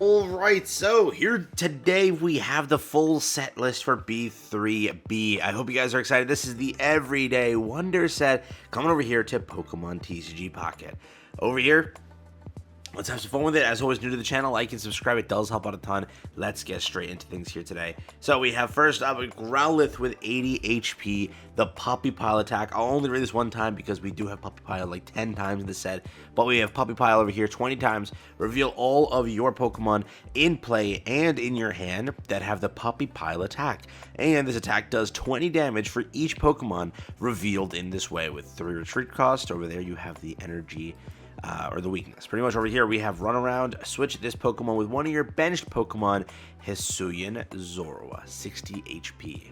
Alright, so here today we have the full set list for B3B. I hope you guys are excited. This is the Everyday Wonder set coming over here to Pokemon TCG Pocket. Over here, let's have some fun with it. As always, new to the channel, like and subscribe. It does help out a ton. Let's get straight into things here today. So we have first up a Growlithe with 80 HP, the Puppy Pile attack. I'll only read this one time because we do have Puppy Pile like 10 times in the set. But we have Puppy Pile over here 20 times. Reveal all of your Pokemon in play and in your hand that have the Puppy Pile attack. And this attack does 20 damage for each Pokemon revealed in this way with 3 retreat cost. Over there you have the energy or the weakness. Pretty much over here we have Run Around. Switch this Pokemon with one of your benched Pokemon, Hisuian Zorua, 60 HP.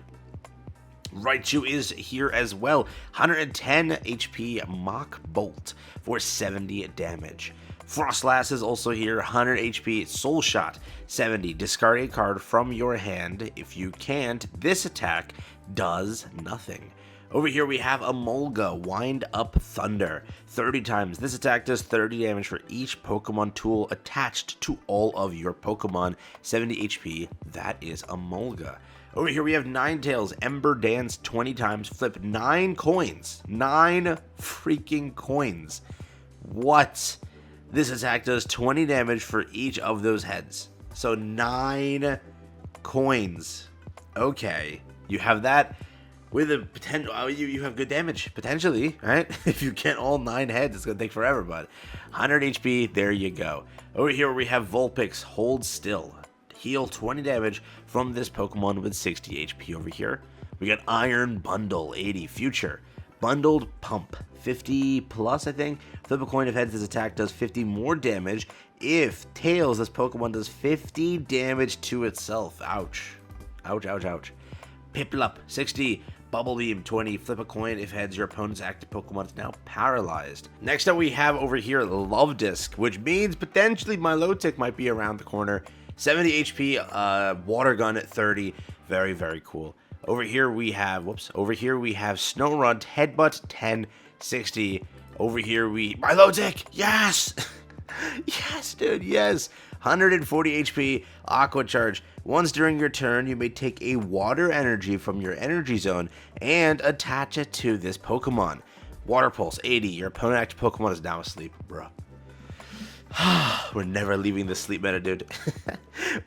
Raichu is here as well, 110 HP Mach Bolt for 70 damage. Frostlass is also here, 100 HP Soul Shot, 70. Discard a card from your hand. If you can't, this attack does nothing. Over here we have Emolga, Wind Up Thunder, 30 times. This attack does 30 damage for each Pokemon tool attached to all of your Pokemon, 70 HP. That is Emolga. Over here we have Ninetales, Ember Dance, 20 times. Flip 9 coins. 9 freaking coins. What? This attack does 20 damage for each of those heads. So 9 coins. Okay, you have that. With a potential, you have good damage, potentially, right? If you get all 9 heads, it's going to take forever, but 100 HP, there you go. Over here, we have Vulpix, Hold Still. Heal 20 damage from this Pokemon with 60 HP over here. We got Iron Bundle, 80. Future, Bundled Pump, 50 plus, I think. Flip a coin. If heads, this attack does 50 more damage. If tails, this Pokemon does 50 damage to itself. Ouch. Ouch, ouch, ouch. Piplup, 60. Bubble Beam, 20. Flip a coin. If heads, your opponent's active Pokemon is now paralyzed. Next up, we have over here Love Disc, which means potentially Milotic might be around the corner. 70 HP, Water Gun at 30. Very, very cool. Over here we have, Snorunt, Headbutt, 10, 60. Over here Milotic, yes! Yes, dude, yes! 140 HP, Aqua Charge. Once during your turn, you may take a water energy from your energy zone and attach it to this Pokemon. Water Pulse, 80. Your opponent active Pokemon is now asleep, bro. We're never leaving the sleep meta, dude.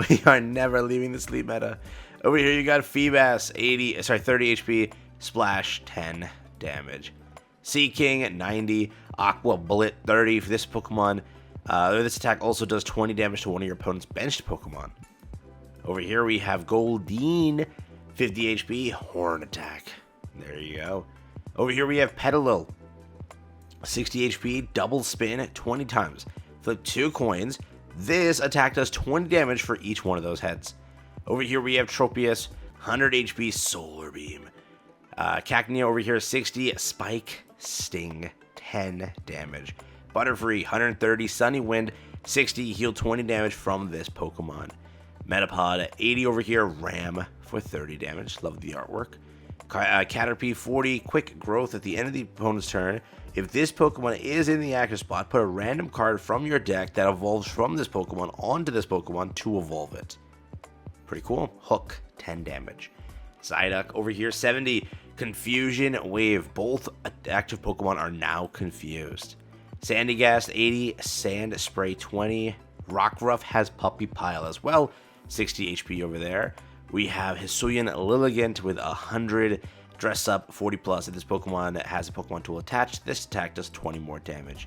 We are never leaving the sleep meta. Over here, you got Feebas, 30 HP, Splash, 10 damage. Sea King, 90. Aqua Bullet, 30 for this Pokemon. This attack also does 20 damage to one of your opponent's benched Pokemon. Over here we have Goldeen, 50 HP, Horn Attack. There you go. Over here we have Petalil, 60 HP, Double Spin, 20 times. Flip 2 coins. This attack does 20 damage for each one of those heads. Over here we have Tropius, 100 HP, Solar Beam. Cacnea over here, 60, Spike, Sting, 10 damage. Butterfree, 130, Sunny Wind, 60, heal 20 damage from this Pokemon. Metapod, 80 over here, Ram for 30 damage. Love the artwork. Caterpie, 40, Quick Growth at the end of the opponent's turn. If this Pokemon is in the active spot, put a random card from your deck that evolves from this Pokemon onto this Pokemon to evolve it. Pretty cool. Hook, 10 damage. Psyduck over here, 70, Confusion Wave. Both active Pokemon are now confused. Sandygast, 80, Sand Spray, 20. Rockruff has Puppy Pile as well, 60 HP over there. We have Hisuian Lilligant with 100 Dress Up, 40 plus. If this Pokemon has a Pokemon tool attached, this attack does 20 more damage.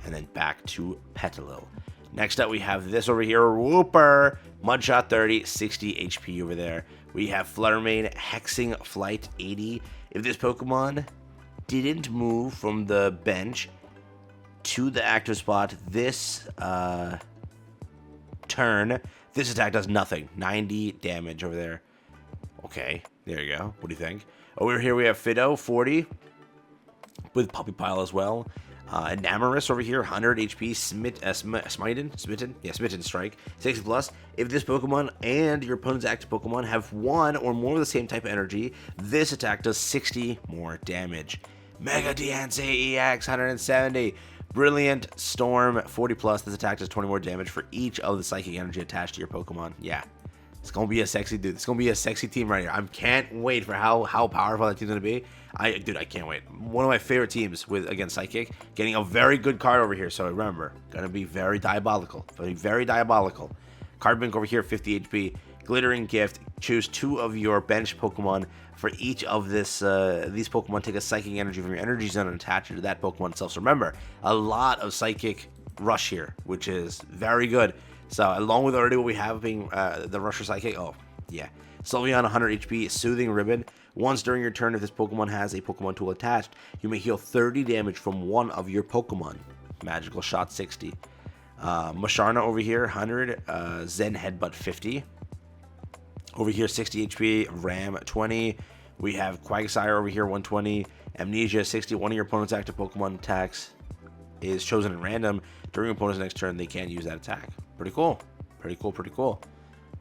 And then back to Petalil. Next up, we have this over here, Wooper, Mudshot, 30, 60 HP over there. We have Fluttermane, Hexing Flight, 80. If this Pokemon didn't move from the bench to the active spot this turn, this attack does nothing. 90 damage over there. Okay, there you go. What do you think? Over here we have Fido, 40, with Puppy Pile as well. Enamorus over here, 100 HP, Smitten Strike, 60 plus. If this Pokemon and your opponent's active Pokemon have one or more of the same type of energy, this attack does 60 more damage. Mega Diancie EX, 170. Brilliant Storm, 40 plus. This attack does 20 more damage for each of the psychic energy attached to your Pokemon. Yeah, it's gonna be a sexy dude. It's gonna be a sexy team right here. I can't wait for how powerful that team's gonna be. Dude, I can't wait. One of my favorite teams against Psychic, getting a very good card over here. So remember, gonna be very diabolical. Very diabolical. Card bank over here, 50 HP. Glittering Gift. Choose 2 of your bench Pokemon. For each of these Pokemon, take a Psychic Energy from your Energy Zone and attach it to that Pokemon itself. So remember, a lot of Psychic Rush here, which is very good. So along with already what we have being the Rusher Psychic, oh yeah. Sylveon, 100 HP, Soothing Ribbon. Once during your turn, if this Pokemon has a Pokemon tool attached, you may heal 30 damage from one of your Pokemon. Magical Shot, 60. Musharna over here, 100. Zen Headbutt, 50. Over here, 60 HP. Ram, 20. We have Quagsire over here, 120. Amnesia, 60. One of your opponent's active Pokemon attacks is chosen at random. During your opponent's next turn, they can't use that attack. Pretty cool. Pretty cool.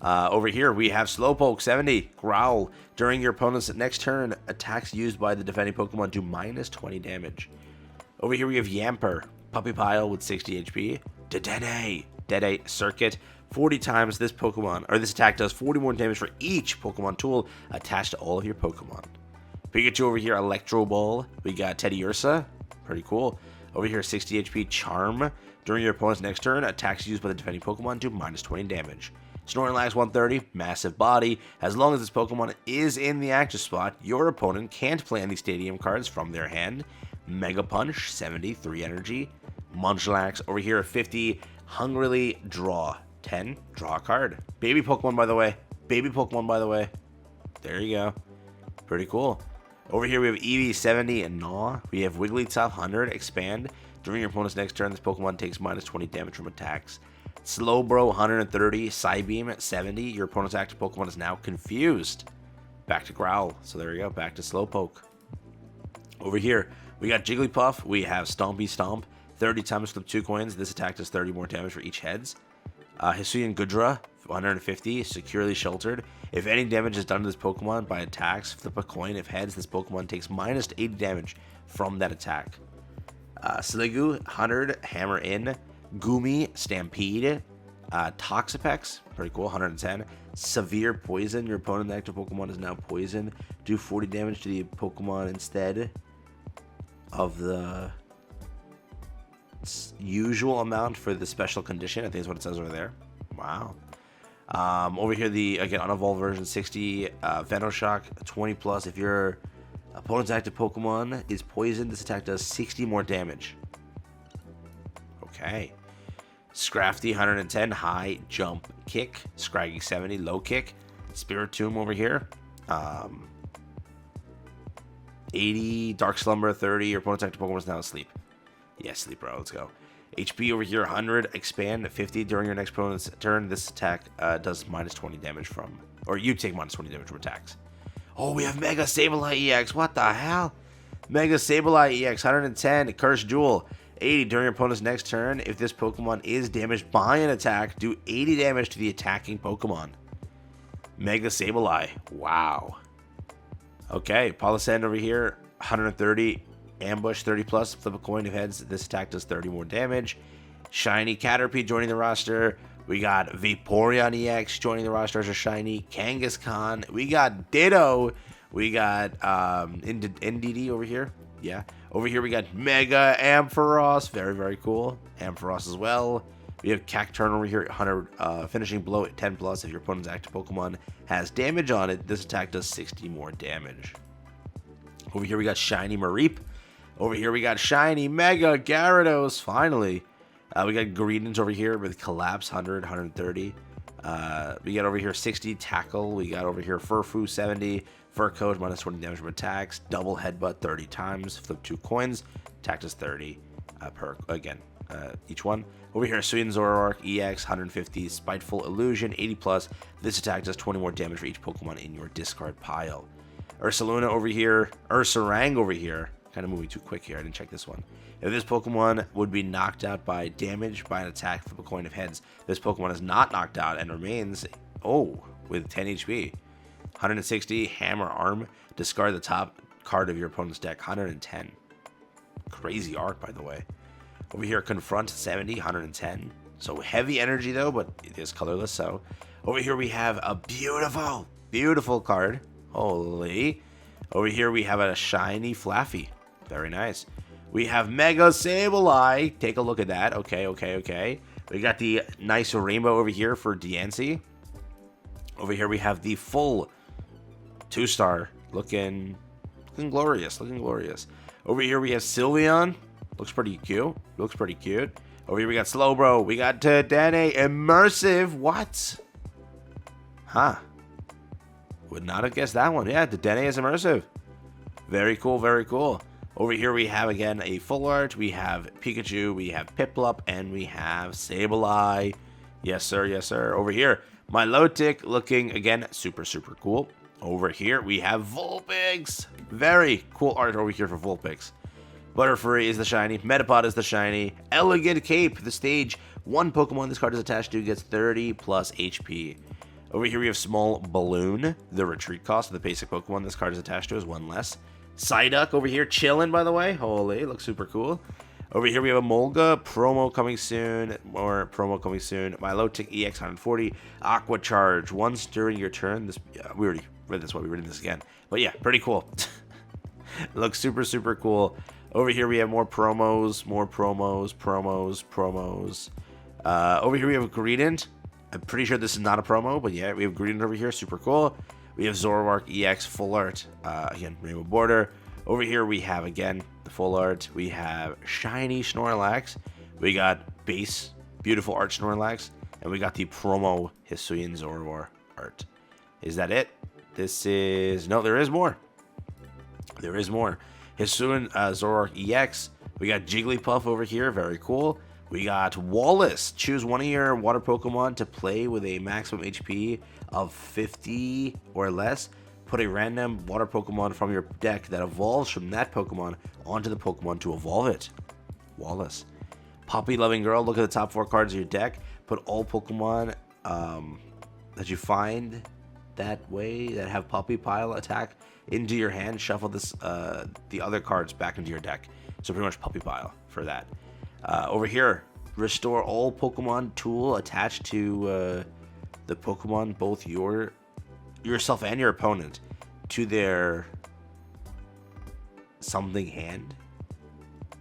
Over here, we have Slowpoke, 70. Growl. During your opponent's next turn, attacks used by the defending Pokemon do minus 20 damage. Over here, we have Yamper. Puppy Pile with 60 HP. Dedede. Circuit. 40 times this Pokemon, or this attack does 40 more damage for each Pokemon tool attached to all of your Pokemon. Pikachu over here, Electro Ball. We got Teddiursa. Pretty cool. Over here, 60 HP. Charm. During your opponent's next turn, attacks used by the defending Pokemon do minus 20 damage. Snorlax, 130, massive body. As long as this Pokemon is in the active spot, your opponent can't play any stadium cards from their hand. Mega Punch, 73 energy. Munchlax over here, 50, hungrily draw. 10, draw a card. Baby Pokemon, by the way. There you go. Pretty cool. Over here, we have Eevee, 70, and Gnaw. We have Wigglytuff, 100, expand. During your opponent's next turn, this Pokemon takes minus 20 damage from attacks. Slowbro, 130, Psybeam at 70. Your opponent's active Pokemon is now confused. Back to Growl. So there we go, back to Slowpoke. Over here, we got Jigglypuff. We have Stompy Stomp. 30 times flip 2 coins. This attack does 30 more damage for each heads. Hisuian Gudra, 150, securely sheltered. If any damage is done to this Pokemon by attacks, flip a coin. If heads, this Pokemon takes minus 80 damage from that attack. Sliggoo, 100, hammer in. Goomy, Stampede. Toxapex, pretty cool, 110. Severe poison. Your opponent's active Pokemon is now poisoned. Do 40 damage to the Pokemon instead of the usual amount for the special condition. I think is what it says over there. Wow. Over here, the again unevolved version, 60. Venoshock, 20 plus. If your opponent's active Pokemon is poisoned, this attack does 60 more damage. Okay. Scrafty, 110, high jump kick. Scraggy, 70, low kick. Spiritomb over here, 80. Dark Slumber, 30. Your opponent's active Pokemon is now asleep. Yeah, sleep, bro. Let's go. HP over here, 100. Expand, 50. During your next opponent's turn, this attack does minus 20 damage from, or you take minus 20 damage from attacks. Oh, we have Mega Sableye EX. What the hell? Mega Sableye EX, 110. Cursed Jewel, 80. During your opponent's next turn, if this Pokemon is damaged by an attack, do 80 damage to the attacking Pokemon. Mega Sableye. Wow. Okay, Palossand over here, 130. Ambush, 30 plus. Flip a coin if heads. This attack does 30 more damage. Shiny Caterpie joining the roster. We got Vaporeon EX joining the roster as a shiny. Kangaskhan. We got Ditto. We got NDD over here. Yeah. Over here we got Mega Ampharos. Very, very cool. Ampharos as well. We have Cacturn over here at 100. Finishing blow at 10 plus. If your opponent's active Pokemon has damage on it, this attack does 60 more damage. Over here we got Shiny Mareep. Over here we got Shiny Mega Gyarados, finally. We got Greedents over here with Collapse, 100, 130. We got over here 60, Tackle. We got over here Furfu, 70. Fur Coat, minus 20 damage from attacks. Double Headbutt, 30 times. Flip 2 coins. Attack does 30 per, again, each one. Over here, Suian Zoroark, EX, 150. Spiteful Illusion, 80 plus. This attack does 20 more damage for each Pokemon in your discard pile. Ursaluna over here, Ursaring over here. Kind of moving too quick here. I didn't check this one. If this Pokemon would be knocked out by damage by an attack, flip a coin of heads. This Pokemon is not knocked out and remains, with 10 HP. 160, Hammer Arm. Discard the top card of your opponent's deck. 110. Crazy art, by the way. Over here, Confront 70, 110. So heavy energy though, but it is colorless. So over here we have a beautiful, beautiful card. Holy. Over here we have a shiny Flaffy. Very nice. We have Mega Sableye. Take a look at that. Okay, okay, okay. We got the nice rainbow over here for Diancie. Over here we have the full 2-star. Looking glorious, looking glorious. Over here we have Sylveon. Looks pretty cute. Looks pretty cute. Over here we got Slowbro. We got Dedenne. Immersive. What? Huh. Would not have guessed that one. Yeah, Dedenne is Immersive. Very cool, very cool. Over here we have, again, a full art. We have Pikachu. We have Piplup. And we have Sableye. Yes, sir. Yes, sir. Over here, Milotic looking, again, super, super cool. Over here, we have Vulpix. Very cool art over here for Vulpix. Butterfree is the shiny. Metapod is the shiny. Elegant Cape, the stage. One Pokemon this card is attached to gets 30 plus HP. Over here, we have Small Balloon. The retreat cost of the basic Pokemon this card is attached to is 1 less. Psyduck over here, chilling, by the way. Holy, looks super cool. Over here, we have a Molga. Promo coming soon. More promo coming soon. Milotic EX 140. Aqua Charge. Once during your turn. This we already read this one. We're reading this again. But yeah, pretty cool. Looks super, super cool. Over here, we have more promos. More promos. Over here, we have Greedent. I'm pretty sure this is not a promo, but yeah, we have Greedent over here. Super cool. We have Zoroark EX full art. Again, rainbow border. Over here, we have, again, the full art. We have shiny Snorlax. We got base, beautiful art Snorlax. And we got the promo Hisuian Zoroark art. Is that it? This is... No, there is more. There is more. Hisuian Zoroark EX. We got Jigglypuff over here. Very cool. We got Wallace. Choose one of your water Pokemon to play with a maximum HP of 50 or less. Put a random water Pokemon from your deck that evolves from that Pokemon onto the Pokemon to evolve it. Wallace. Puppy Loving Girl. Look at the top 4 cards of your deck. Put all Pokemon that you find that way that have Puppy Pile attack into your hand. Shuffle this the other cards back into your deck. So pretty much Puppy Pile for that. Over here, restore all Pokemon tool attached to the Pokemon, both yourself and your opponent, to their something hand.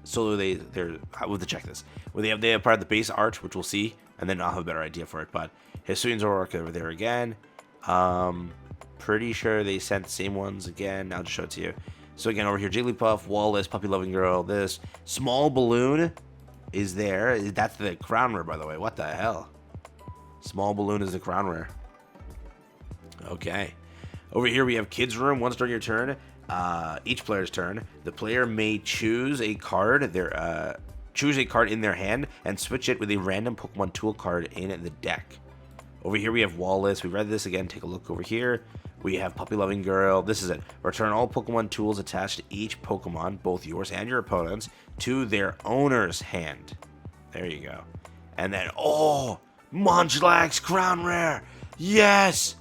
So they're we'll have to check this. Well, they have part of the base art, which we'll see, and then I'll have a better idea for it. But Hisuian Zoroark over there again. Pretty sure they sent the same ones again. I'll just show it to you. So again, over here, Jigglypuff, Wallace, Puppy Loving Girl. This Small Balloon is there. That's the crown rare, by the way. What the hell? Small Balloon is the crown rare. Okay. Over here we have Kids Room. Once during your turn, each player's turn, the player may choose a card. Choose a card in their hand and switch it with a random Pokemon tool card in the deck. Over here we have Wallace. We read this again. Take a look over here. We have Puppy Loving Girl. This is it. Return all Pokemon tools attached to each Pokemon, both yours and your opponent's, to their owner's hand. There you go. And then, oh, Munchlax Crown Rare. Yes!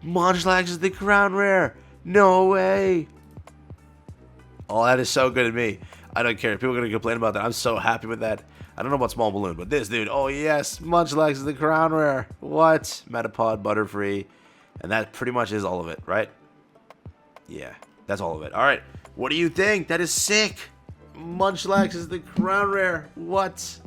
Munchlax is the Crown Rare. No way. Oh, that is so good to me. I don't care. People are going to complain about that. I'm so happy with that. I don't know about Small Balloon, but this dude, oh yes, Munchlax is the Crown Rare. What? Metapod, Butterfree. And that pretty much is all of it, right? Yeah, that's all of it. All right, what do you think? That is sick. Munchlax is the Crown Rare. What?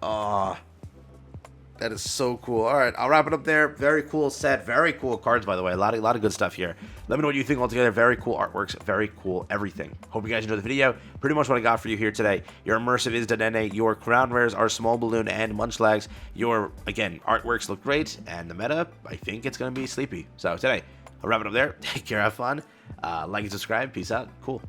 That is so cool. All right, I'll wrap it up there. Very cool set. Very cool cards, by the way. A lot of good stuff here. Let me know what you think altogether. Very cool artworks. Very cool everything. Hope you guys enjoyed the video. Pretty much what I got for you here today. Your Immersive is Dedenne. Your Crown Rares are Small Balloon and Munchlax. Your, again, artworks look great. And the meta, I think it's going to be Sleepy. So today, I'll wrap it up there. Take care. Have fun. Like and subscribe. Peace out. Cool.